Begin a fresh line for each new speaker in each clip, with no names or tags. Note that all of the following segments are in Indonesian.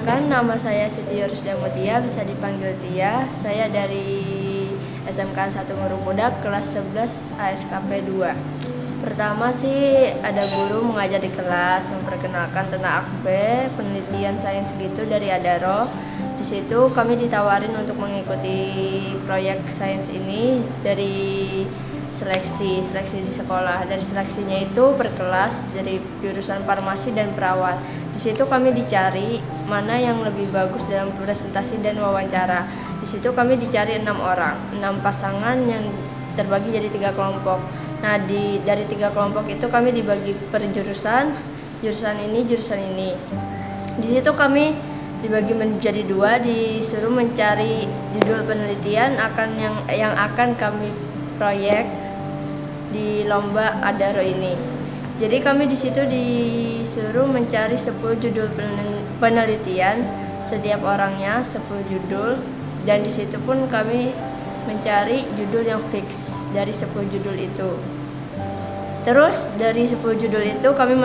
Perkenalkan, nama saya Siti Yorisda Mutia, bisa dipanggil Tia. Saya dari SMK 1 Murukudak, kelas 11 ASKP 2. Pertama sih ada guru mengajar di kelas, memperkenalkan tentang AKB, penelitian sains gitu dari Adaro. Di situ kami ditawarin untuk mengikuti proyek sains ini dari seleksi di sekolah. Dari seleksinya itu per kelas dari jurusan farmasi dan perawat. Di situ kami dicari mana yang lebih bagus dalam presentasi dan wawancara. Di situ kami dicari 6 orang, 6 pasangan yang terbagi jadi 3 kelompok. Nah, dari 3 kelompok itu kami dibagi per jurusan ini, jurusan ini. Di situ kami dibagi menjadi 2, disuruh mencari judul penelitian yang akan kami proyek di lomba Adaro ini. Jadi kami di situ disuruh mencari 10 judul penelitian, setiap orangnya 10 judul, dan di situ pun kami mencari judul yang fix dari 10 judul itu. Terus dari 10 judul itu kami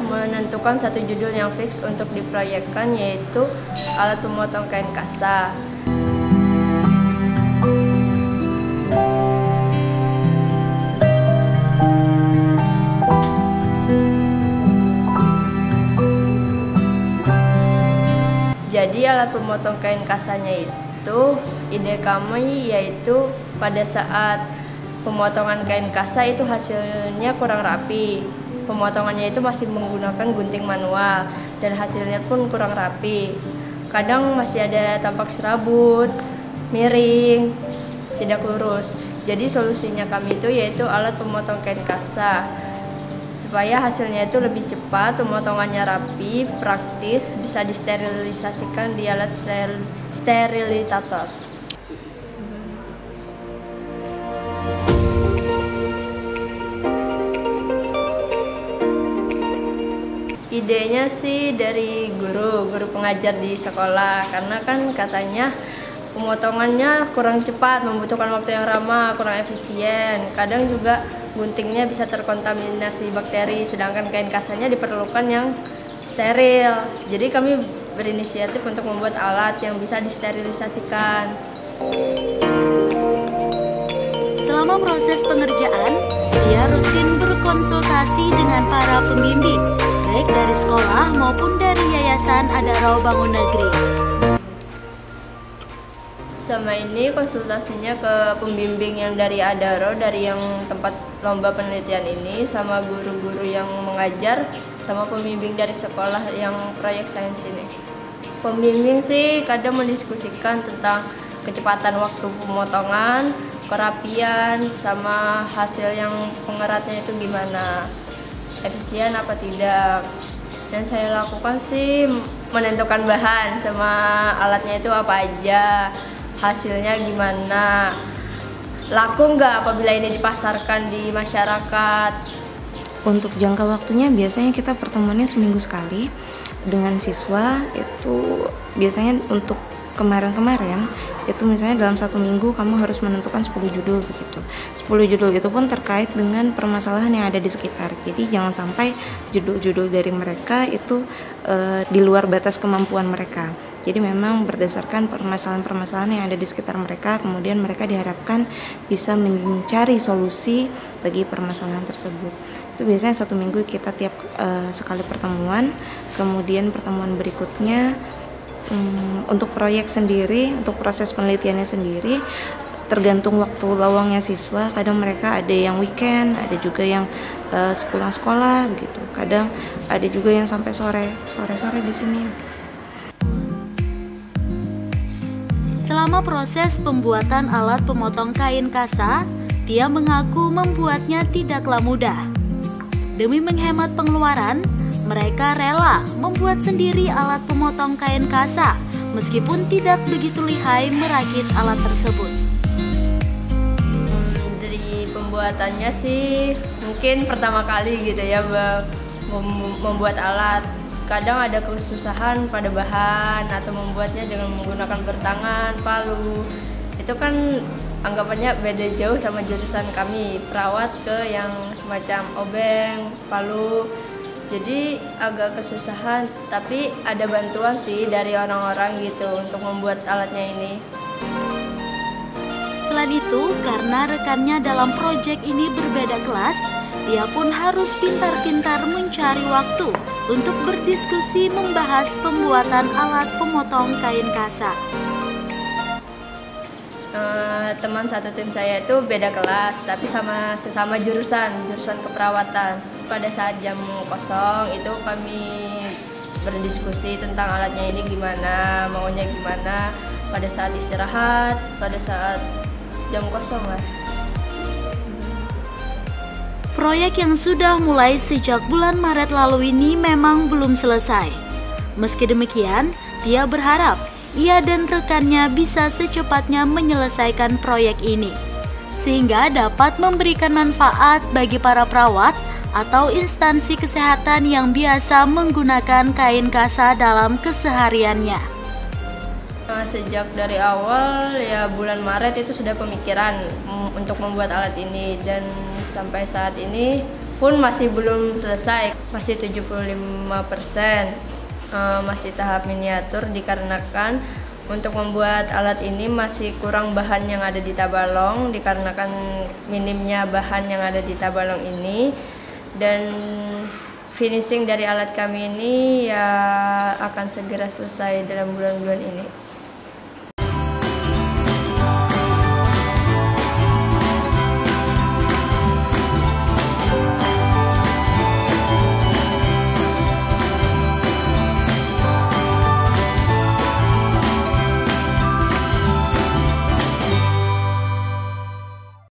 menentukan 1 judul yang fix untuk diproyekkan, yaitu alat pemotong kain kasa. Jadi alat pemotong kain kasanya itu, ide kami yaitu pada saat pemotongan kain kasa itu hasilnya kurang rapi. Pemotongannya itu masih menggunakan gunting manual dan hasilnya pun kurang rapi. Kadang masih ada tampak serabut, miring, tidak lurus. Jadi solusinya kami itu yaitu alat pemotong kain kasa. Supaya hasilnya itu lebih cepat, pemotongannya rapi, praktis, bisa disterilisasikan di alat sterilitator. Idenya sih dari guru pengajar di sekolah, karena kan katanya pemotongannya kurang cepat, membutuhkan waktu yang lama, kurang efisien. Kadang juga guntingnya bisa terkontaminasi bakteri, sedangkan kain kasanya diperlukan yang steril. Jadi kami berinisiatif untuk membuat alat yang bisa disterilisasikan.
Selama proses pengerjaan, dia rutin berkonsultasi dengan para pembimbing, baik dari sekolah maupun dari Yayasan Adaro Bangun Negeri.
Sama ini konsultasinya ke pembimbing yang dari Adaro, dari yang tempat lomba penelitian ini, sama guru-guru yang mengajar, sama pembimbing dari sekolah yang proyek sains ini. Pembimbing sih kadang mendiskusikan tentang kecepatan waktu pemotongan, kerapian, sama hasil yang pengeratnya itu gimana, efisien apa tidak. Dan saya lakukan sih menentukan bahan sama alatnya itu apa aja, hasilnya gimana, laku nggak apabila ini dipasarkan di masyarakat.
Untuk jangka waktunya biasanya kita pertemuannya seminggu sekali dengan siswa. Itu biasanya untuk kemarin-kemarin itu misalnya dalam 1 minggu kamu harus menentukan 10 judul begitu. 10 judul itu pun terkait dengan permasalahan yang ada di sekitar. Jadi jangan sampai judul-judul dari mereka itu di luar batas kemampuan mereka. Jadi memang berdasarkan permasalahan-permasalahan yang ada di sekitar mereka, kemudian mereka diharapkan bisa mencari solusi bagi permasalahan tersebut. Itu biasanya 1 minggu kita tiap sekali pertemuan. Kemudian pertemuan berikutnya untuk proyek sendiri, untuk proses penelitiannya sendiri, tergantung waktu lowongnya siswa. Kadang mereka ada yang weekend, ada juga yang sepulang sekolah begitu. Kadang ada juga yang sampai sore di sini.
Selama proses pembuatan alat pemotong kain kasa, Tia mengaku membuatnya tidaklah mudah. Demi menghemat pengeluaran, mereka rela membuat sendiri alat pemotong kain kasa, meskipun tidak begitu lihai merakit alat tersebut.
Dari pembuatannya sih mungkin pertama kali gitu ya membuat alat. Kadang ada kesusahan pada bahan atau membuatnya dengan menggunakan bertangan, palu. Itu kan anggapannya beda jauh sama jurusan kami, perawat ke yang semacam obeng, palu. Jadi agak kesusahan, tapi ada bantuan sih dari orang-orang gitu untuk membuat alatnya ini.
Selain itu, karena rekannya dalam proyek ini berbeda kelas, dia pun harus pintar-pintar mencari waktu untuk berdiskusi membahas pembuatan alat pemotong kain kasa.
Teman satu tim saya itu beda kelas, tapi sesama jurusan keperawatan. Pada saat jam kosong itu kami berdiskusi tentang alatnya ini gimana, maunya gimana. Pada saat istirahat, pada saat jam kosong lah.
Proyek yang sudah mulai sejak bulan Maret lalu ini memang belum selesai. Meski demikian, Tia berharap ia dan rekannya bisa secepatnya menyelesaikan proyek ini, sehingga dapat memberikan manfaat bagi para perawat atau instansi kesehatan yang biasa menggunakan kain kasa dalam kesehariannya.
Sejak dari awal ya bulan Maret itu sudah pemikiran untuk membuat alat ini, dan sampai saat ini pun masih belum selesai, masih 75%. Masih tahap miniatur dikarenakan untuk membuat alat ini masih kurang bahan yang ada di tabalong, dikarenakan minimnya bahan yang ada di tabalong ini. Dan finishing dari alat kami ini ya akan segera selesai dalam bulan-bulan ini.